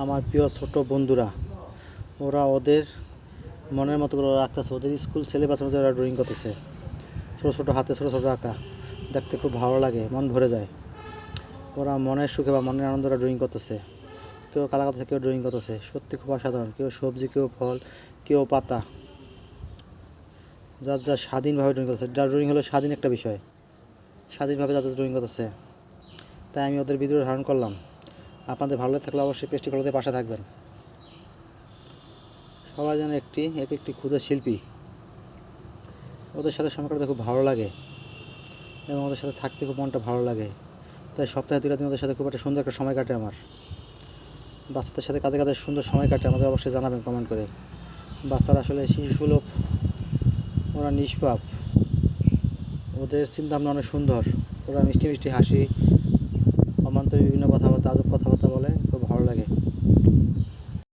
আমার প্রিয় ছোট বন্ধুরা, ওরা ওদের মনের মতো করে রাখতেছে, ওদের স্কুল সিলেবাস অনুযায়ী ওরা ড্রয়িং করতেছে। ছোটো ছোটো হাতে ছোটো ছোটো আঁকা দেখতে খুব ভালো লাগে, মন ভরে যায়। ওরা মনের সুখে বা মনের আনন্দে ওরা ড্রয়িং করতেছে। কেউ কালা করতেছে, কেউ ড্রয়িং করতেছে, সত্যি খুব অসাধারণ। কেউ সবজি, কেউ ফল, কেউ পাতা, যার যা স্বাধীনভাবে ড্রয়িং করতেছে। যার ড্রয়িং হলো স্বাধীন একটা বিষয়, স্বাধীনভাবে যাদের ড্রয়িং করতেছে। তাই আমি ওদের ভিডিও ধারণ করলাম। আপনাদের ভালো থাকলে অবশ্যই পেজটি ফলোতে পাশে থাকবেন। সবাই যেন এক একটি ক্ষুদ্র শিল্পী। ওদের সাথে সময় কাটাতে খুব ভালো লাগে এবং ওদের সাথে থাকতে খুব মনটা ভালো লাগে। তাই সপ্তাহে 2টা দিন ওদের সাথে খুব একটা সুন্দর একটা সময় কাটে আমার। বাচ্চাদের সাথে কাঁধে কাঁধে সুন্দর সময় কাটে, আমাদের অবশ্যই জানাবেন কমেন্ট করে। বাচ্চারা আসলে শিশুসুলভ, ওরা নিষ্পাপ, ওদের চিন্তাভাবনা অনেক সুন্দর। ওরা মিষ্টি মিষ্টি হাসি, অমান্তরিক বিভিন্ন কথাবার্তা, আজব কথাবার্তা বলে, খুব ভালো লাগে।